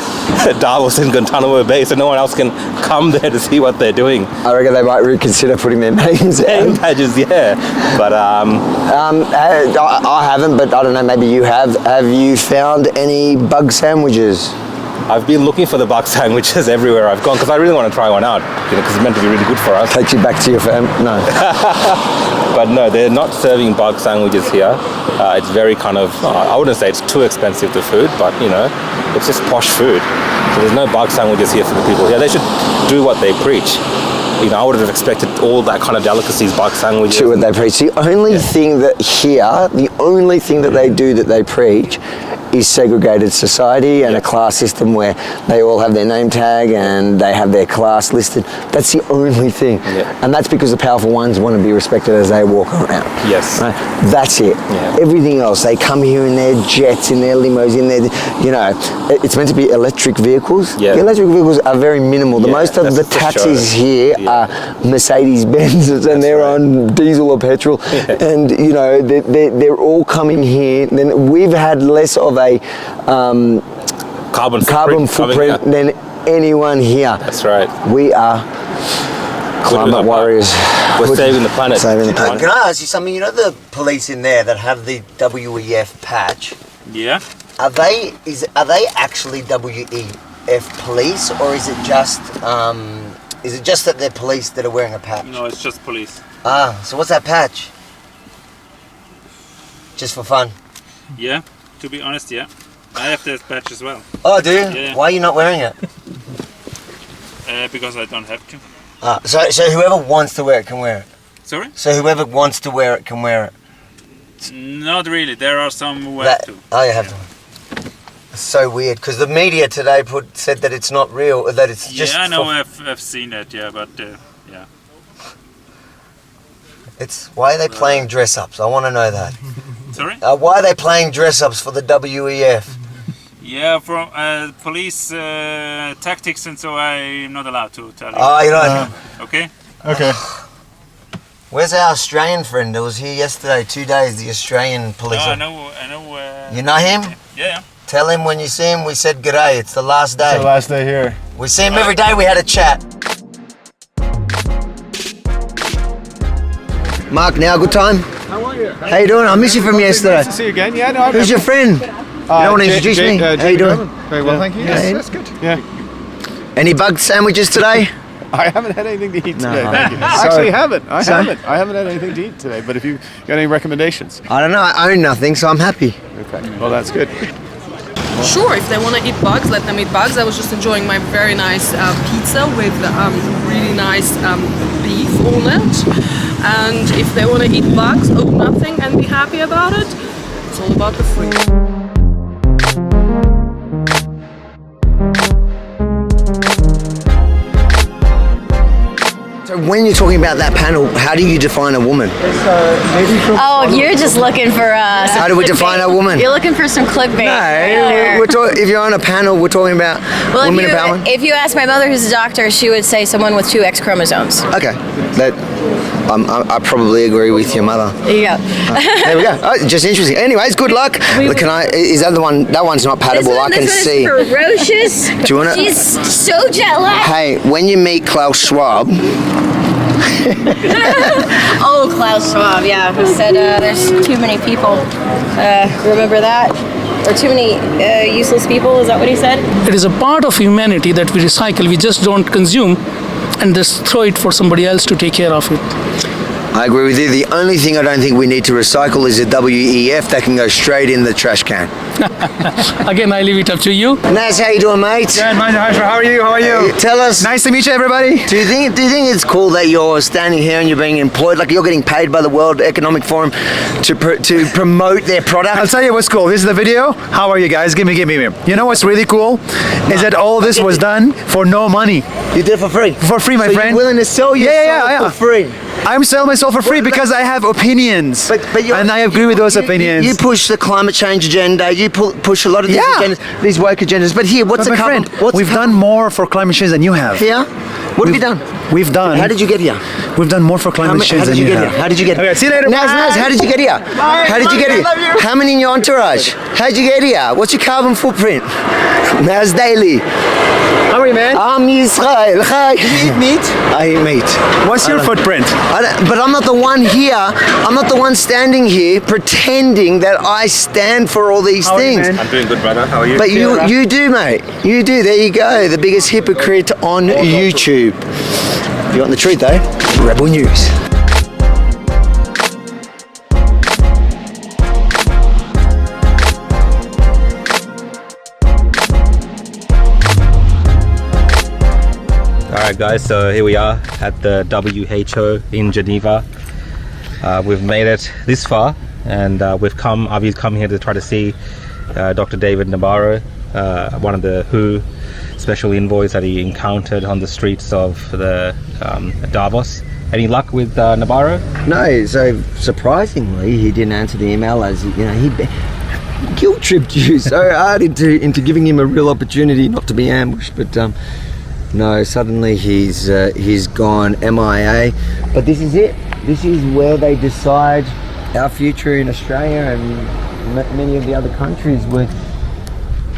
Davos in Guantanamo Bay so no one else can come there to see what they're doing. I reckon they might reconsider putting their names name badges, yeah. But I haven't, but I don't know, maybe you have. Have you found any bug sandwiches? I've been looking for the bug sandwiches everywhere I've gone because I really want to try one out, because it's meant to be really good for us. Takes you back to your fam? No. But no, they're not serving bug sandwiches here. It's very kind of, I wouldn't say it's too expensive, the food, but it's just posh food. So there's no bug sandwiches here for the people here. They should do what they preach. I would have expected all that kind of delicacies, bug sandwiches. Do what they preach. The only thing that they do that they preach is segregated society and a class system where they all have their name tag and they have their class listed. That's the only thing. And that's because the powerful ones want to be respected as they walk around. Yes. Right? That's it. Everything else, they come here in their jets, in their limos, in their, it's meant to be electric vehicles. The electric vehicles are very minimal. The most of the taxis here are Mercedes-Benzes, and they're on diesel or petrol. And, they're all coming here. Then we've had less of a carbon footprint than anyone here. That's right. We are climate warriors. We're saving the planet. Saving the planet. Can I ask you something? You know the police in there that have the WEF patch? Yeah. Are they actually WEF police, or is it just that they're police that are wearing a patch? No, it's just police. Ah, so what's that patch? Just for fun? Yeah, to be honest, yeah. I have that patch as well. Oh, do you? Yeah. Why are you not wearing it? Because I don't have to. Ah, so whoever wants to wear it can wear it? Sorry? So whoever wants to wear it can wear it? Not really. There are some who have to. Oh, you have to. It's so weird, because the media today said that it's not real, that it's just... Yeah, I know, I've seen that, yeah, but yeah. Why are they playing dress-ups? I want to know that. Sorry? Why are they playing dress-ups for the WEF? Yeah, from police tactics, and so I'm not allowed to tell you. Oh, you're not? Okay? Okay. Where's our Australian friend that was here yesterday, 2 days, the Australian police? No, I know. You know him? Yeah. Tell him when you see him, we said g'day, it's the last day. It's the last day here. We see him every day, we had a chat. Mark, now good time? How are you? How you doing? I miss you from yesterday. Nice to see you again. Yeah, no. Who's your friend? You don't want to introduce me? How you doing? Very well, thank you. Yes, that's good. Yeah. Any bug sandwiches today? I haven't had anything to eat today. No. Thank you. Actually, I haven't had anything to eat today. But if you got any recommendations? I don't know. I own nothing, so I'm happy. Okay. Well, that's good. Sure, if they want to eat bugs, let them eat bugs. I was just enjoying my very nice pizza with really nice beef on it. And if they want to eat bugs, own nothing and be happy about it, it's all about the free. So when you're talking about that panel, how do you define a woman? Oh, you're just looking for some How do we define a woman? You're looking for some clickbait. No, if you're on a panel, we're talking about women empowerment. If you ask my mother, who's a doctor, she would say someone with 2 X chromosomes. Okay, I probably agree with your mother. There you go. There we go. Oh, just interesting. Anyways, good luck. Is that the one? That one's not paddable. I can see. Ferocious. Do you want to? She's so jet lagged. Hey, when you meet Klaus Schwab. Oh, Klaus Schwab, yeah, who said there's too many people. Remember that? Or too many useless people, is that what he said? It is a part of humanity that we recycle. We just don't consume and just throw it for somebody else to take care of it. I agree with you. The only thing I don't think we need to recycle is a WEF that can go straight in the trash can. Again, I leave it up to you. Naz, how you doing, mate? Good, how are you? How are you? Tell us. Nice to meet you, everybody. Do you think it's cool that you're standing here and you're being employed, like you're getting paid by the World Economic Forum to promote their product? I'll tell you what's cool. This is the video. How are you guys? Give me. You know what's really cool is that all this was done for no money. You did it for free. For free, my friend. You're willing to sell yourself for free. I'm selling myself for free because I have opinions, and I agree with those opinions. You push the climate change agenda. You push a lot of these agendas, these woke agendas. But here, what's the friend? We've done more for climate change than you have. Here, what have you done? We've done. How did you get here? We've done more for climate change than you have. How did you get here? Okay, see you later. Naz, how did you get here? How did you get here? How many in your entourage? How did you get here? What's your carbon footprint? Naz Daily. How are you, man? I'm Israel. Hi. You eat meat? I eat meat. What's your footprint? But I'm not the one here. I'm not the one standing here pretending that I stand for all these things. I'm doing good, brother. How are you? But you do, mate. You do. There you go. The biggest hypocrite on YouTube. You want the truth, though? Rebel News. Alright guys, so here we are at the WHO in Geneva. We've made it this far, and Avi's come here to try to see Dr. David Nabarro, one of the WHO special envoys that he encountered on the streets of the Davos. Any luck with Nabarro? No, so surprisingly he didn't answer the email, as he guilt tripped you so hard into giving him a real opportunity not to be ambushed, but no, suddenly he's gone MIA. But this is it. This is where they decide our future in Australia and many of the other countries. With,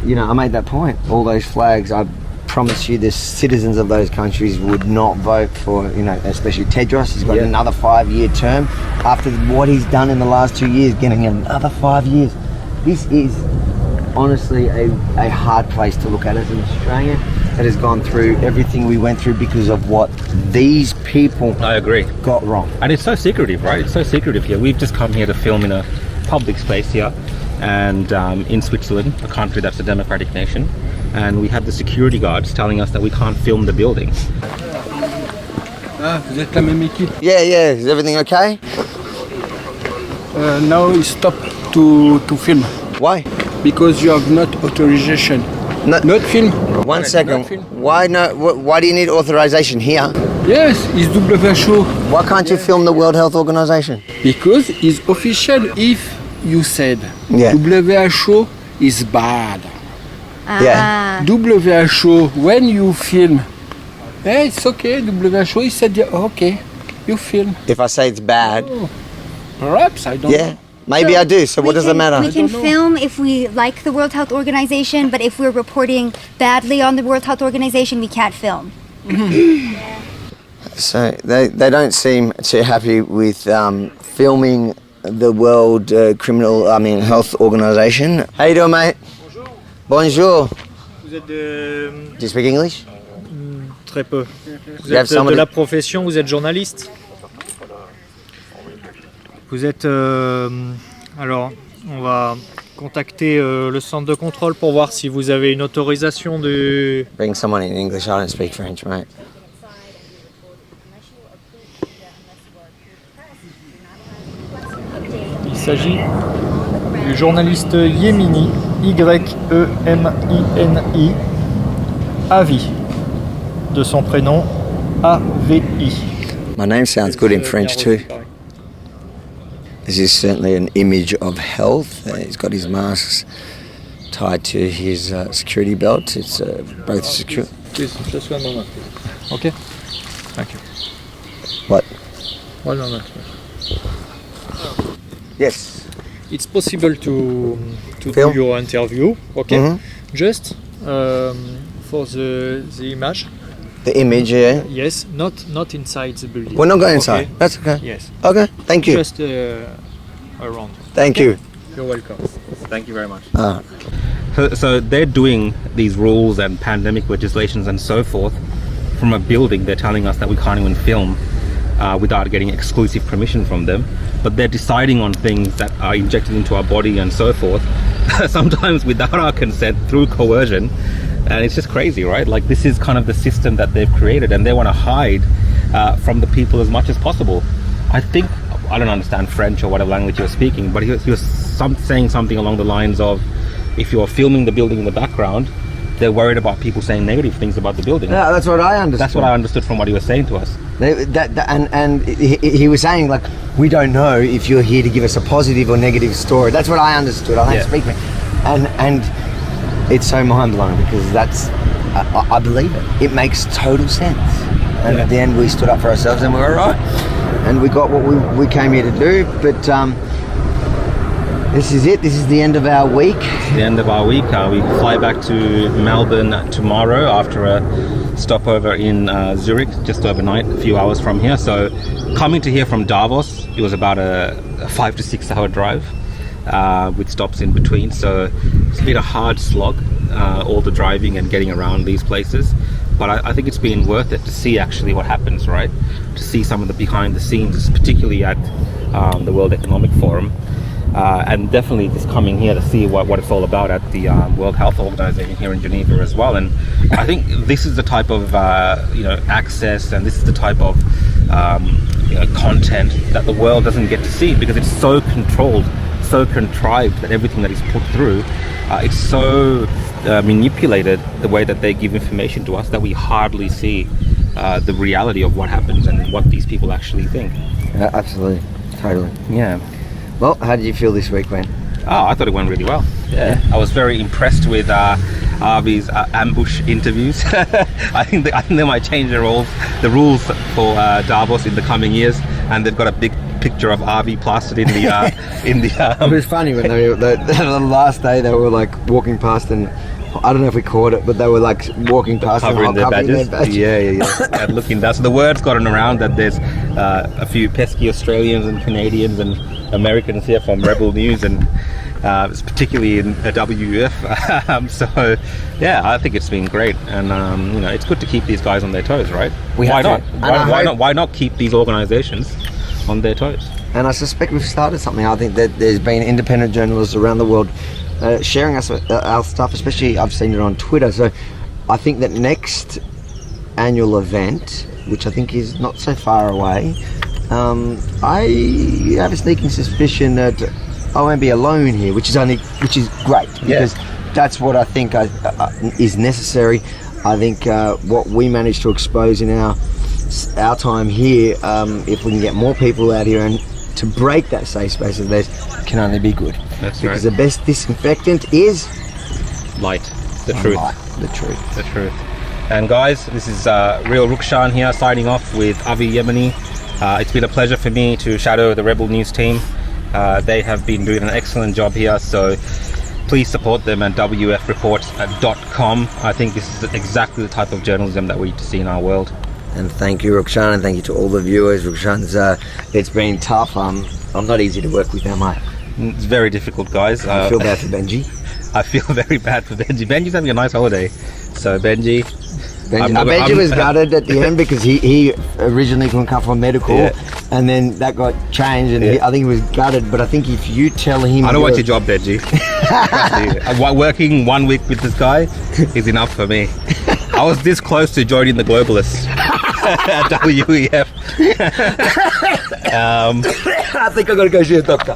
I made that point. All those flags. I promise you, the citizens of those countries would not vote for, especially Tedros. He's got another 5-year term after what he's done in the last 2 years. Getting another 5 years. This is honestly a hard place to look at as an Australian that has gone through everything we went through because of what these people got wrong. And it's so secretive, right? It's so secretive here. We've just come here to film in a public space here, and in Switzerland, a country that's a democratic nation, and we have the security guards telling us that we can't film the building. Vous êtes la même équipe? Yeah, is everything okay? Now it's stop to film. Why? Because you have not authorization. Not film. One second. Why no? Why do you need authorization here? Yes, it's WHO. Why can't you film the World Health Organization? Because it's official. If you said WHO is bad. Yeah. WHO, when you film, it's okay. WHO is said, okay, you film. If I say it's bad. Perhaps, I don't know. Maybe I do, so what does it matter? We can film if we like the World Health Organization, but if we're reporting badly on the World Health Organization, we can't film. So they don't seem too happy with filming the World Health Organization. How you doing, mate? Bonjour. Vous êtes de... Do you speak English? Très peu. Vous êtes de la profession, vous êtes journaliste? Vous êtes... alors, on va contacter le centre de contrôle pour voir si vous avez une autorisation de... Bring someone in English, I don't speak French, mate. Il s'agit du journaliste Yemini, Y-E-M-I-N-I, Avi, de son prénom A-V-I. My name sounds good in French too. This is certainly an image of health. He's got his masks tied to his security belt. It's both secure. Please, just 1 moment. Okay? Thank you. What? 1 moment. Yes. It's possible to do Film? your interview, okay? Mhm. Just for the image. The image, yeah? Yes, not inside the building. We're not going inside. Okay? That's okay. Yes. Okay, thank you. Just around. Thank Okay? you. You're welcome. Thank you very much. Ah. So they're doing these rules and pandemic legislations and so forth from a building. They're telling us that we can't even film without getting exclusive permission from them. But they're deciding on things that are injected into our body and so forth, sometimes without our consent, through coercion. And it's just crazy, right? Like, this is kind of the system that they've created, and they want to hide from the people as much as possible. I think, I don't understand French or whatever language you're speaking, but he was saying something along the lines of, if you're filming the building in the background, they're worried about people saying negative things about the building. Yeah, that's what I understood. That's what I understood from what he was saying to us. And he was saying, like, we don't know if you're here to give us a positive or negative story. That's what I understood. I don't speak French. And it's so mind-blowing because that's, I believe it. It makes total sense. And at the end, we stood up for ourselves and we were right. And we got what we came here to do. But this is it. This is the end of our week. It's the end of our week. We fly back to Melbourne tomorrow after a stopover in Zurich, just overnight, a few hours from here. So coming to here from Davos, it was about a 5 to 6 hour drive. With stops in between, so it's been a hard slog, all the driving and getting around these places, but I think it's been worth it to see actually what happens, right? To see some of the behind the scenes, particularly at the World Economic Forum, and definitely just coming here to see what it's all about at the World Health Organization here in Geneva as well. And I think this is the type of access, and this is the type of content that the world doesn't get to see because it's so controlled, so contrived, that everything that is put through, it's so manipulated, the way that they give information to us, that we hardly see the reality of what happens and what these people actually think. Yeah, absolutely, totally. Yeah. Well, how did you feel this week, man? Oh, I thought it went really well. Yeah, I was very impressed with Avi's ambush interviews. I think they might change the rules for Davos in the coming years, and they've got a big picture of Avi plastered in the It was funny when the last day they were like walking past, and I don't know if we caught it, but they were like walking past covering their badges. Yeah. And looking down. So the word's gotten around that there's a few pesky Australians and Canadians and Americans here from Rebel News, and it's particularly in WUF. So yeah, I think it's been great, and it's good to keep these guys on their toes, right? Why not? Why not keep these organizations on their toes? And I suspect we've started something. I think that there's been independent journalists around the world sharing our stuff, especially I've seen it on Twitter. So I think that next annual event, which I think is not so far away, I have a sneaking suspicion that I won't be alone here, which is great, because that's what I think is necessary. I think what we managed to expose in our time here, if we can get more people out here and to break that safe space of theirs, can only be good. That's because right. The best disinfectant is light, the truth. Light, the truth. And guys, this is Real Rukshan here, signing off with Avi Yemini. It's been a pleasure for me to shadow the Rebel News team. They have been doing an excellent job here, so please support them at wfreports.com. I think this is exactly the type of journalism that we need to see in our world. And thank you, Rukshan, and thank you to all the viewers. Rukshan's, it's been tough. I'm not easy to work with, am I? It's very difficult, guys. I feel bad for Benji. I feel very bad for Benji. Benji's having a nice holiday. So Benji was gutted at the end because he originally couldn't come from medical, and then that got changed, and I think he was gutted. But I think if you tell him, I don't want your job, Benji. Working 1 week with this guy is enough for me. I was this close to joining the globalists at WEF. I think I'm gonna go see a doctor.